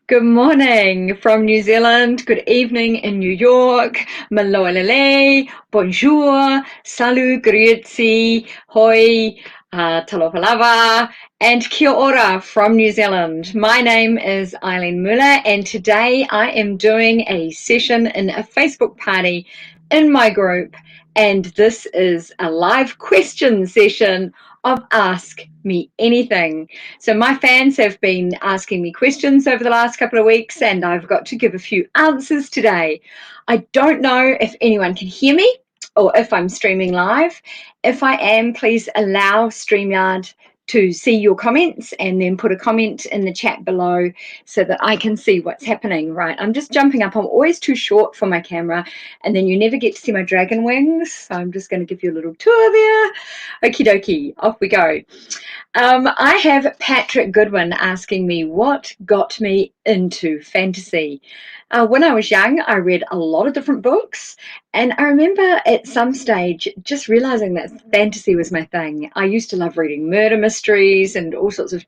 Good morning from New Zealand, good evening in New York, maloelele, bonjour, salut, grüezi, hoi, talofa lava, and kia ora from New Zealand. My name is Eileen Muller, and today I am doing a session in a Facebook party in my group, and this is a live question session of Ask Me Anything. So my fans have been asking me questions over the last couple of weeks, and I've got to give a few answers today. I don't know if anyone can hear me or if I'm streaming live. If I am, please allow StreamYard to see your comments and then put a comment in the chat below so that I can see what's happening. Right, I'm just jumping up. I'm always too short for my camera, and then you never get to see my dragon wings. So I'm just going to give you a little tour there. Okie dokie, off we go. I have Patrick Goodwin asking me what got me into fantasy. When I was young, I read a lot of different books, and I remember at some stage just realizing that fantasy was my thing. I used to love reading murder mysteries and all sorts of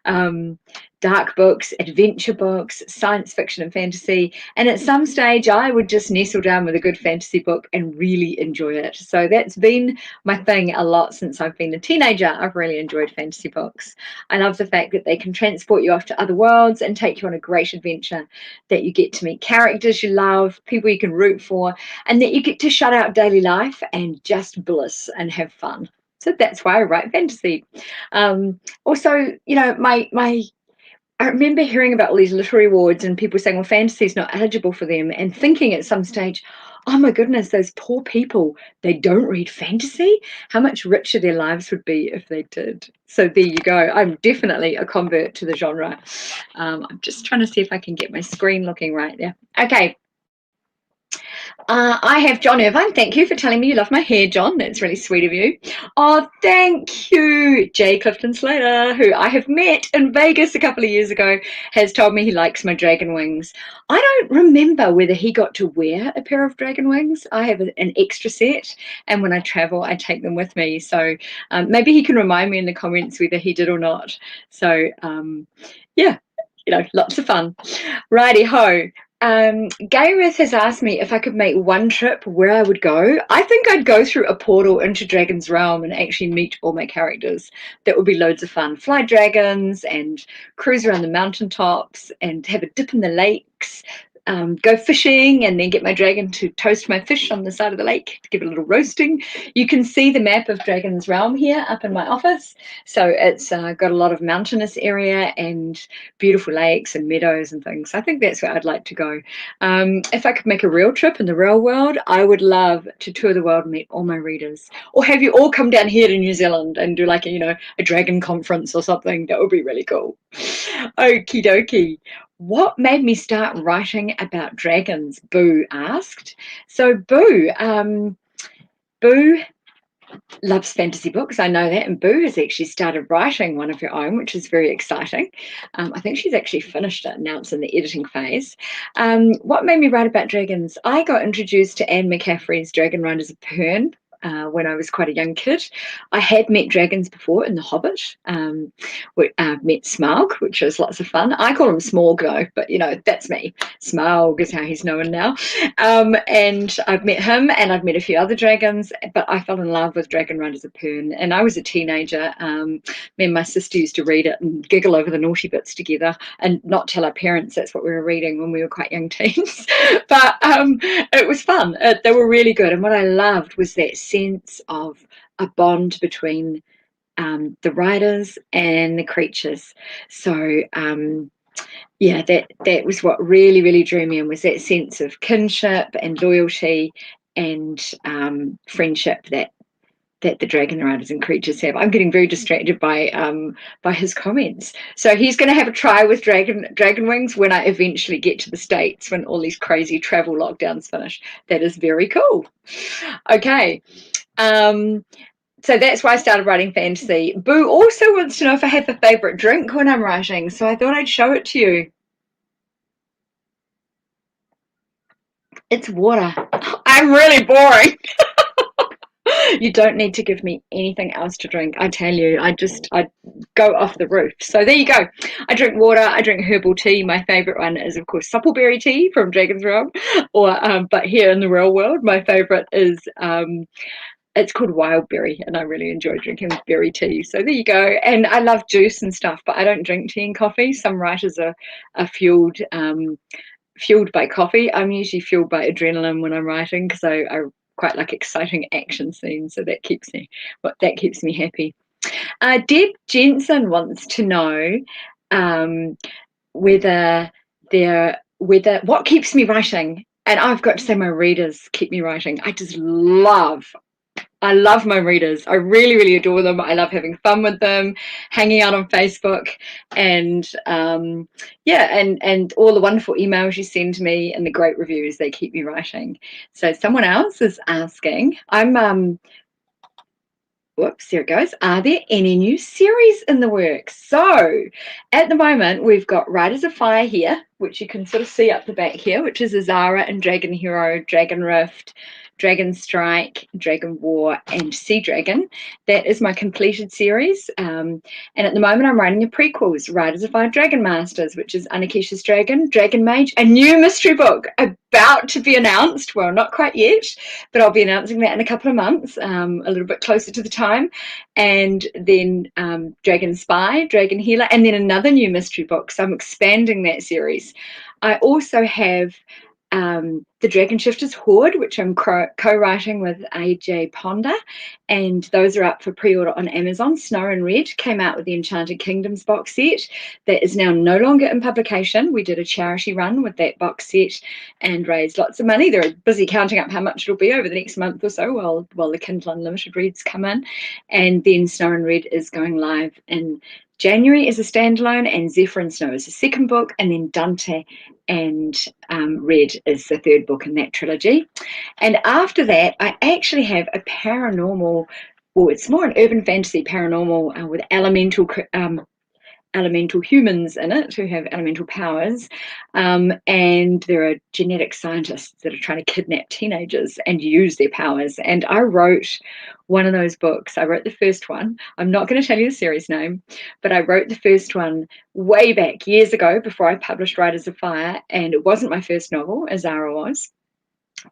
um, dark books, adventure books, science fiction and fantasy. And at some stage, I would just nestle down with a good fantasy book and really enjoy it. So that's been my thing a lot since I've been a teenager. I've really enjoyed fantasy books. I love the fact that they can transport you off to other worlds and take you on a great adventure, that you get to meet characters you love, people you can root for, and that you get to shut out daily life and just bliss and have fun. So that's why I write fantasy. Also, I remember hearing about all these literary awards and people saying, well, fantasy is not eligible for them, and thinking at some stage, oh my goodness, those poor people, they don't read fantasy. How much richer their lives would be if they did. So there you go. I'm definitely a convert to the genre. I'm just trying to see if I can get my screen looking right there. Okay. I have John Irvine. Thank you for telling me you love my hair, John. That's really sweet of you. Oh, thank you. Jay Clifton Slater, who I have met in Vegas a couple of years ago, has told me he likes my dragon wings. I don't remember whether he got to wear a pair of dragon wings. I have an extra set, and when I travel, I take them with me. So maybe he can remind me in the comments whether he did or not. So, yeah, lots of fun. Righty ho. Gareth has asked me if I could make one trip where I would go. I think I'd go through a portal into Dragon's Realm and actually meet all my characters. That would be loads of fun. Fly dragons and cruise around the mountaintops and have a dip in the lakes. Go fishing and then get my dragon to toast my fish on the side of the lake to give it a little roasting. You can see the map of Dragon's Realm here up in my office. So it's got a lot of mountainous area and beautiful lakes and meadows and things. I think that's where I'd like to go. If I could make a real trip in the real world, I would love to tour the world and meet all my readers, or have you all come down here to New Zealand and do like a dragon conference or something. That would be really cool. Okie dokie. What made me start writing about dragons? Boo asked. So Boo loves fantasy books. I know that. And Boo has actually started writing one of her own, which is very exciting. I think she's actually finished it. Now it's in the editing phase. What made me write about dragons? I got introduced to Anne McCaffrey's Dragon Riders of Pern when I was quite a young kid. I had met dragons before in The Hobbit. Met Smaug, which was lots of fun. I call him Smorg though, but that's me. Smaug is how he's known now. And I've met him, and I've met a few other dragons, but I fell in love with Dragon Riders of Pern. And I was a teenager. Me and my sister used to read it and giggle over the naughty bits together and not tell our parents that's what we were reading when we were quite young teens. But it was fun. They were really good. And what I loved was that sense of a bond between the writers and the creatures. So yeah, that was what really, really drew me in, was that sense of kinship and loyalty and friendship that the dragon riders and creatures have. I'm getting very distracted by his comments. So he's going to have a try with dragon wings when I eventually get to the States, when all these crazy travel lockdowns finish. That is very cool. Okay. So that's why I started writing fantasy. Boo also wants to know if I have a favorite drink when I'm writing, so I thought I'd show it to you. It's water. I'm really boring. You don't need to give me anything else to drink. I tell you, I go off the roof. So there you go. I drink water. I drink herbal tea. My favorite one is, of course, suppleberry tea from Dragon's Realm. But here in the real world, my favorite is it's called wild berry, and I really enjoy drinking berry tea. So there you go. And I love juice and stuff, but I don't drink tea and coffee. Some writers are fueled by coffee. I'm usually fueled by adrenaline when I'm writing because I quite like exciting action scenes. So that keeps me happy. Deb Jensen wants to know um, whether whether what keeps me writing. And I've got to say, my readers keep me writing. I love my readers. I really, really adore them. I love having fun with them, hanging out on Facebook, and and all the wonderful emails you send to me and the great reviews. They keep me writing. So someone else is asking, whoops, here it goes. Are there any new series in the works? So at the moment, we've got Riders of Fire here, which you can sort of see up the back here, which is Azara and Dragon Hero, Dragon Rift, Dragon Strike, Dragon War, and Sea Dragon. That is my completed series. And at the moment, I'm writing the prequels, Riders of Fire Dragon Masters, which is Anakesha's Dragon, Dragon Mage, a new mystery book about to be announced. Well, not quite yet, but I'll be announcing that in a couple of months, a little bit closer to the time. And then Dragon Spy, Dragon Healer, and then another new mystery book. So I'm expanding that series. I also have the Dragon Shifters Horde, which I'm co-writing with AJ Ponder, and those are up for pre-order on Amazon. Snow and Red came out with the Enchanted Kingdoms box set that is now no longer in publication. We did a charity run with that box set and raised lots of money. They're busy counting up how much it'll be over the next month or so while the Kindle Unlimited reads come in. And then Snow and Red is going live in January as a standalone, and Zephyr and Snow is the second book, and then Dante and Red is the third book in that trilogy. And after that, I actually have a paranormal, well, it's more an urban fantasy paranormal with elemental humans in it who have elemental powers. And there are genetic scientists that are trying to kidnap teenagers and use their powers. And I wrote one of those books. I wrote the first one. I'm not going to tell you the series name, but I wrote the first one way back years ago before I published Riders of Fire. And it wasn't my first novel, Azara was.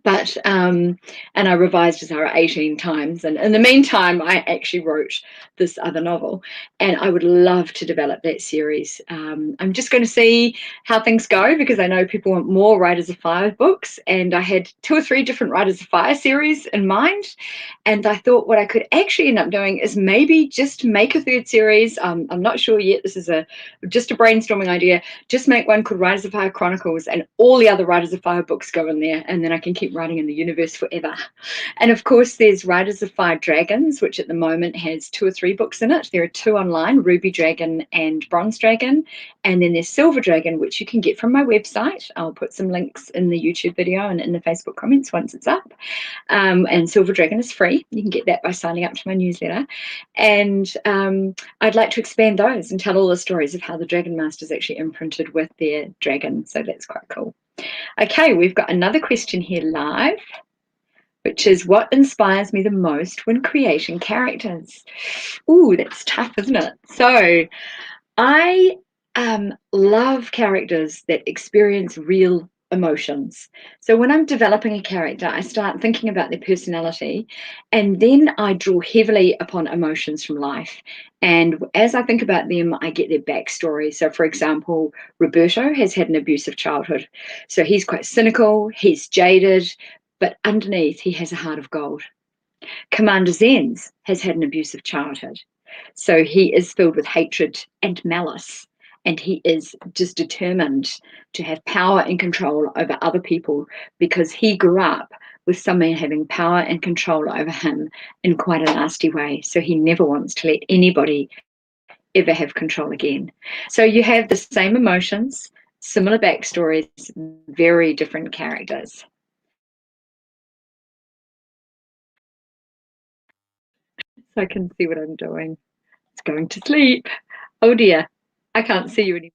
But and I revised Azara 18 times, and in the meantime I actually wrote this other novel, and I would love to develop that series. I'm just going to see how things go, because I know people want more Riders of Fire books, and I had 2 or 3 different Riders of Fire series in mind, and I thought what I could actually end up doing is maybe just make a third series. I'm not sure yet. This is just a brainstorming idea. Just make one called Riders of Fire Chronicles, and all the other Riders of Fire books go in there, and then I can keep writing in the universe forever. And of course, there's Riders of Fire Dragons, which at the moment has 2 or 3 books in it. There are 2 online, Ruby Dragon and Bronze Dragon. And then there's Silver Dragon, which you can get from my website. I'll put some links in the YouTube video and in the Facebook comments once it's up. And Silver Dragon is free. You can get that by signing up to my newsletter. And I'd like to expand those and tell all the stories of how the Dragon Masters actually imprinted with their dragon. So that's quite cool. Okay, we've got another question here live, which is, what inspires me the most when creating characters? Ooh, that's tough, isn't it? So I love characters that experience real emotions. So when I'm developing a character, I start thinking about their personality, and then I draw heavily upon emotions from life. And as I think about them, I get their backstory. So, for example, Roberto has had an abusive childhood. So he's quite cynical, he's jaded, but underneath, he has a heart of gold. Commander Zenz has had an abusive childhood. So he is filled with hatred and malice, and he is just determined to have power and control over other people, because he grew up with someone having power and control over him in quite a nasty way. So he never wants to let anybody ever have control again. So you have the same emotions, similar backstories, very different characters. So I can see what I'm doing. It's going to sleep. Oh dear, I can't see you anymore.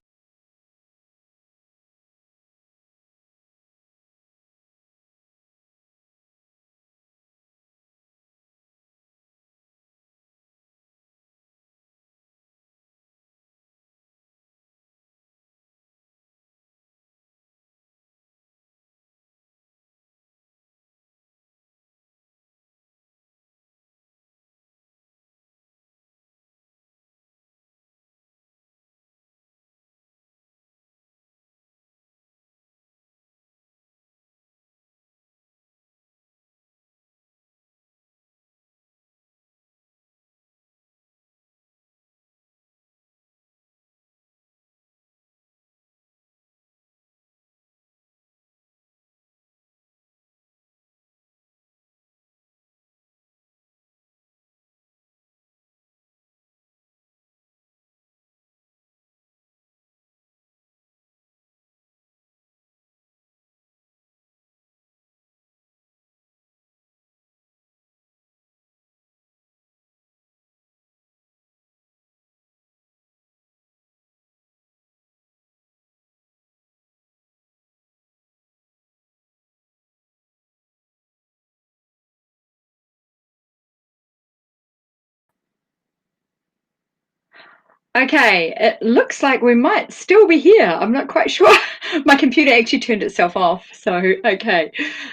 Okay, it looks like we might still be here. I'm not quite sure. My computer actually turned itself off. So, okay.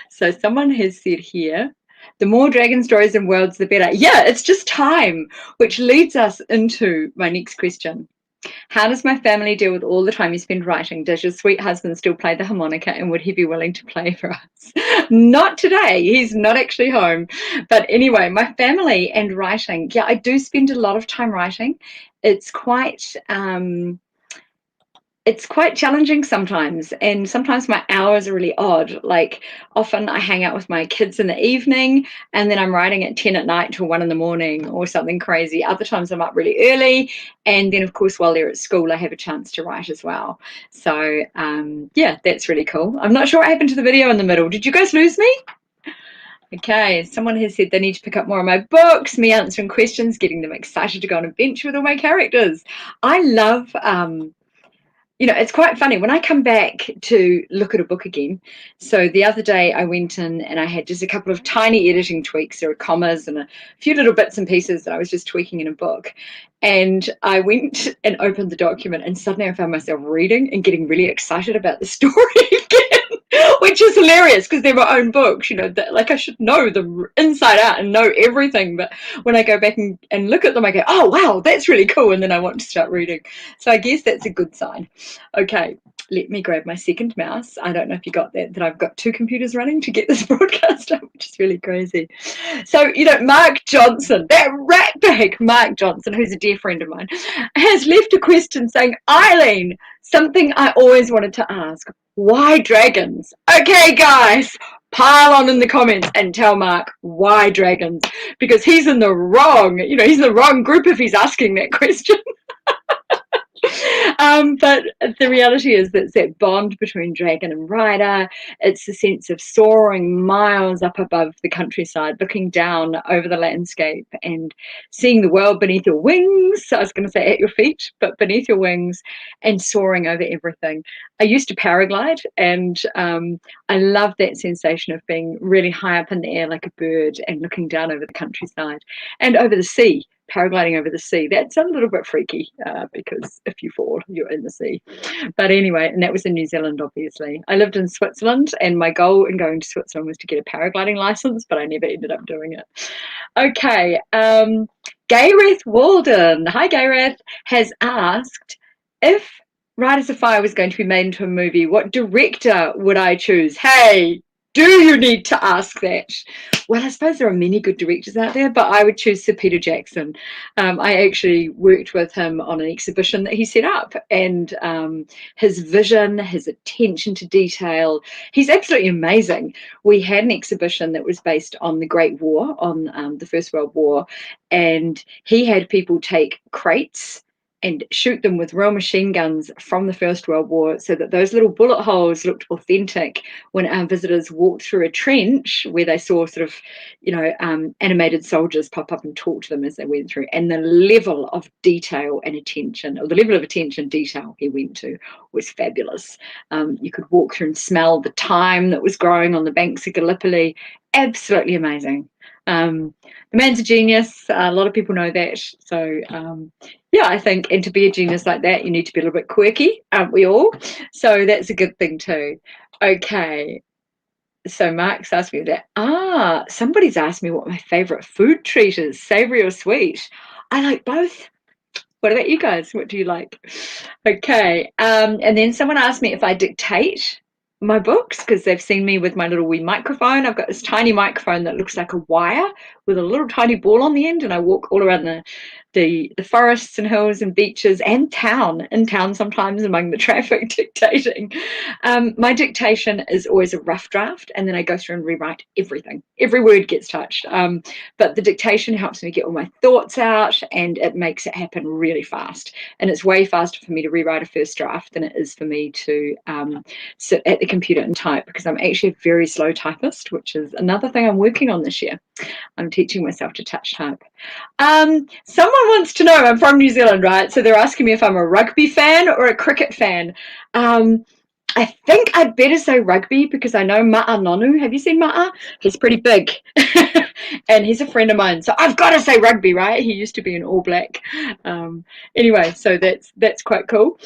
So someone has said here, the more dragon stories and worlds, the better. Yeah, it's just time, which leads us into my next question. How does my family deal with all the time you spend writing? Does your sweet husband still play the harmonica, and would he be willing to play for us? Not today. He's not actually home. But anyway, my family and writing. Yeah, I do spend a lot of time writing. It's quite it's quite challenging sometimes, and sometimes my hours are really odd. Like, often I hang out with my kids in the evening, and then I'm writing at 10 at night till 1 in the morning or something crazy. Other times I'm up really early, and then of course while they're at school I have a chance to write as well. So yeah, that's really cool. I'm not sure what happened to the video in the middle. Did you guys lose me? Okay, someone has said they need to pick up more of my books, me answering questions, getting them excited to go on an adventure with all my characters. I love it's quite funny when I come back to look at a book again. So the other day I went in and I had just a couple of tiny editing tweaks. There were commas and a few little bits and pieces that I was just tweaking in a book. And I went and opened the document, and suddenly I found myself reading and getting really excited about the story again, which is hilarious because they're my own books. Like, I should know them inside out and know everything. But when I go back and look at them, I go, oh, wow, that's really cool. And then I want to start reading. So I guess that's a good sign. Okay, let me grab my second mouse. I don't know if you got that I've got two computers running to get this broadcast up, which is really crazy. So, Mark Johnson, that ratbag Mark Johnson, who's a dear friend of mine, has left a question saying, Eileen, something I always wanted to ask. Why dragons? Okay, guys, pile on in the comments and tell Mark why dragons, because he's in the wrong, he's in the wrong group if he's asking that question. But the reality is that it's that bond between dragon and rider. It's the sense of soaring miles up above the countryside, looking down over the landscape and seeing the world beneath your wings. I was going to say at your feet, but beneath your wings, and soaring over everything. I used to paraglide, and I love that sensation of being really high up in the air like a bird and looking down over the countryside and over the sea. Paragliding over the sea, that's a little bit freaky because if you fall, you're in the sea. But anyway, and that was in New Zealand, obviously. I lived in Switzerland, and my goal in going to Switzerland was to get a paragliding license, but I never ended up doing it. Okay, Gayreth Walden, hi Gayreth, has asked, if Riders of Fire was going to be made into a movie, what director would I choose? Hey, do you need to ask that? Well, I suppose there are many good directors out there, but I would choose Sir Peter Jackson. I actually worked with him on an exhibition that he set up, and his vision, his attention to detail, he's absolutely amazing. We had an exhibition that was based on the Great War, on the First World War, and he had people take crates and shoot them with real machine guns from the First World War, so that those little bullet holes looked authentic when our visitors walked through a trench where they saw sort of, animated soldiers pop up and talk to them as they went through. And the level of detail and attention, or the level of attention detail he went to, was fabulous. You could walk through and smell the thyme that was growing on the banks of Gallipoli. Absolutely amazing. The man's a genius. A lot of people know that. So yeah, I think, and to be a genius like that, you need to be a little bit quirky, aren't we all? So that's a good thing too. Okay, so Mark's asked me that. Somebody's asked me what my favorite food treat is, savory or sweet. I like both. What about you guys? What do you like? Okay, and then someone asked me if I dictate my books, because they've seen me with my little wee microphone. I've got this tiny microphone that looks like a wire with a little tiny ball on the end, and I walk all around the forests and hills and beaches and in town sometimes among the traffic dictating. My dictation is always a rough draft, and then I go through and rewrite everything. Every word gets touched. But the dictation helps me get all my thoughts out, and it makes it happen really fast. And it's way faster for me to rewrite a first draft than it is for me to sit at the computer and type, because I'm actually a very slow typist, which is another thing I'm working on this year. I'm teaching myself to touch type. Someone wants to know, I'm from New Zealand, right? So they're asking me if I'm a rugby fan or a cricket fan. I think I'd better say rugby because I know Ma'a Nonu. Have you seen Ma'a? He's pretty big. And he's a friend of mine. So I've got to say rugby, right? He used to be an All Black. Anyway, so that's quite cool.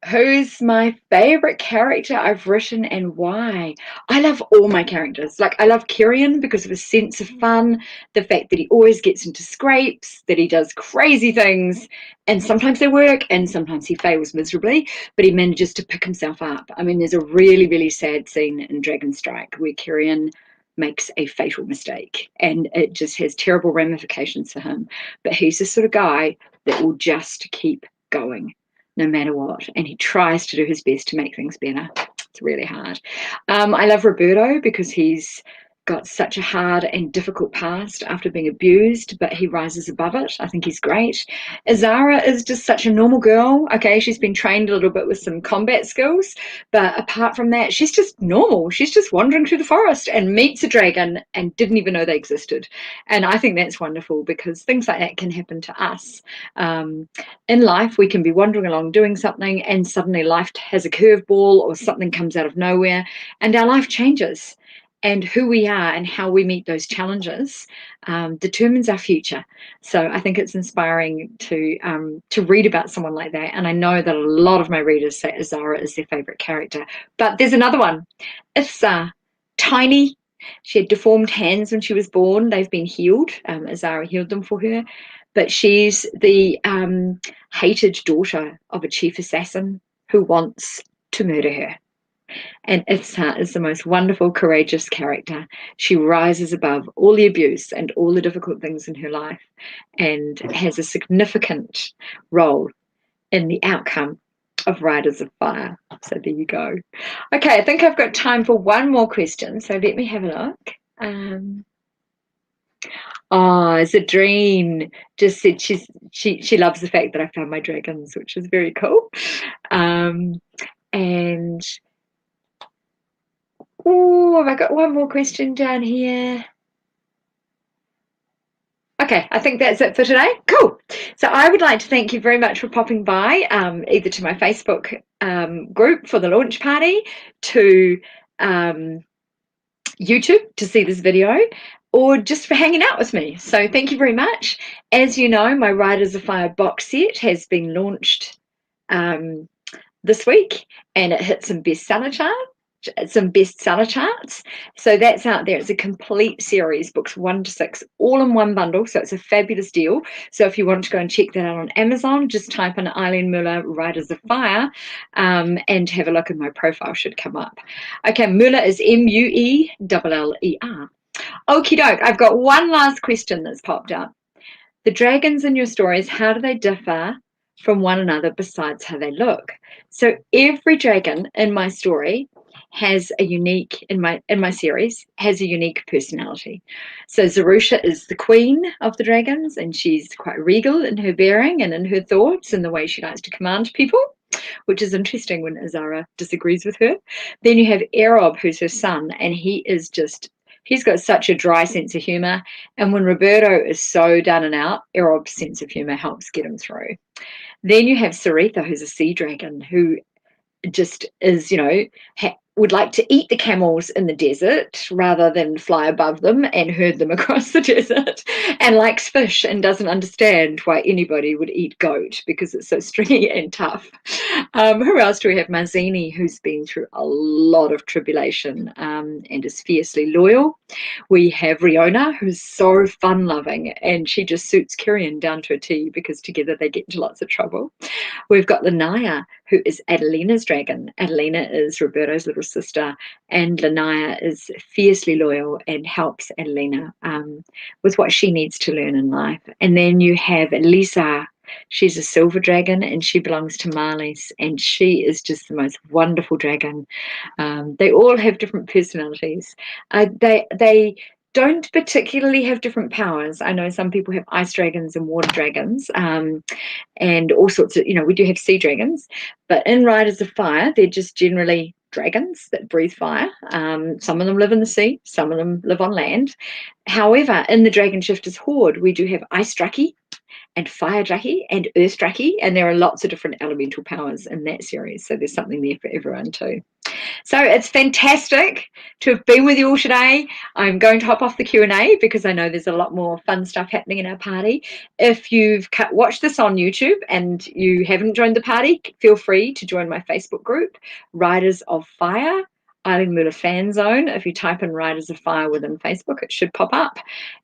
Who's my favorite character I've written and why? I love all my characters. Like, I love Kirian because of his sense of fun, the fact that he always gets into scrapes, that he does crazy things, and sometimes they work and sometimes he fails miserably, but he manages to pick himself up. I mean, there's a really, really sad scene in Dragon Strike where Kirian makes a fatal mistake and it just has terrible ramifications for him. But he's the sort of guy that will just keep going no matter what, and he tries to do his best to make things better. It's really hard. I love Roberto because he's got such a hard and difficult past after being abused, but he rises above it. I think he's great. Azara is just such a normal girl. Okay, she's been trained a little bit with some combat skills, but apart from that, she's just normal. She's just wandering through the forest and meets a dragon and didn't even know they existed. And I think that's wonderful because things like that can happen to us. In life, we can be wandering along doing something and suddenly life has a curveball or something comes out of nowhere and our life changes. And who we are and how we meet those challenges determines our future. So I think it's inspiring to read about someone like that. And I know that a lot of my readers say Azara is their favourite character. But there's another one. It's Tiny. She had deformed hands when she was born. They've been healed. Azara healed them for her. But she's the hated daughter of a chief assassin who wants to murder her. And Itsa is the most wonderful, courageous character. She rises above all the abuse and all the difficult things in her life and has a significant role in the outcome of Riders of Fire. So there you go. Okay, I think I've got time for one more question. So let me have a look. It's a dream. Just said she loves the fact that I found my dragons, which is very cool. And have I got one more question down here? Okay, I think that's it for today. Cool. So I would like to thank you very much for popping by, either to my Facebook group for the launch party, to YouTube to see this video, or just for hanging out with me. So thank you very much. As you know, my Riders of Fire box set has been launched this week, and it hit some bestseller charts. So that's out there. It's a complete series, books 1 to 6, all in one bundle. So it's a fabulous deal. So if you want to go and check that out on Amazon, just type in Eileen Muller Riders of Fire and have a look, and my profile should come up. Okay, Muller is Mueller. Okie doke. I've got one last question that's popped up. The dragons in your stories, how do they differ from one another besides how they look? So every dragon in my story has a unique, in my series, has a unique personality. So Zarusha is the queen of the dragons, and she's quite regal in her bearing and in her thoughts and the way she likes to command people, which is interesting when Azara disagrees with her. Then you have Erob, who's her son, and he's got such a dry sense of humor. And when Roberto is so down and out, Erob's sense of humor helps get him through. Then you have Saritha, who's a sea dragon, who just is, would like to eat the camels in the desert rather than fly above them and herd them across the desert, and likes fish and doesn't understand why anybody would eat goat because it's so stringy and tough. Who else do we have? Mazzini, who's been through a lot of tribulation and is fiercely loyal. We have Riona, who's so fun-loving, and she just suits Kirian down to a T because together they get into lots of trouble. We've got Lanaya, who is Adelina's dragon. Adelina is Roberto's little sister, and Lanaya is fiercely loyal and helps Adelina with what she needs to learn in life. And then you have Lisa. She's a silver dragon, and she belongs to Marlies, and she is just the most wonderful dragon. They all have different personalities. They don't particularly have different powers. I know some people have ice dragons and water dragons, and all sorts of, we do have sea dragons, but in Riders of Fire, they're just generally dragons that breathe fire. Some of them live in the sea, some of them live on land. However, in the Dragon Shifters Horde, we do have ice draki, and Fire Draki and Earth Draki, and there are lots of different elemental powers in that series, so there's something there for everyone too. So it's fantastic to have been with you all today. I'm going to hop off the Q&A because I know there's a lot more fun stuff happening in our party. If you've watched this on YouTube and you haven't joined the party, feel free to join my Facebook group, Riders of Fire, Eileen Muller Fan Zone. If you type in Riders of Fire within Facebook, it should pop up.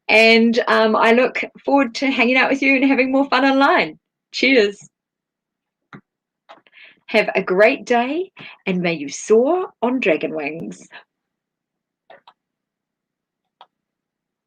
And I look forward to hanging out with you and having more fun online. Cheers. Have a great day, and may you soar on dragon wings.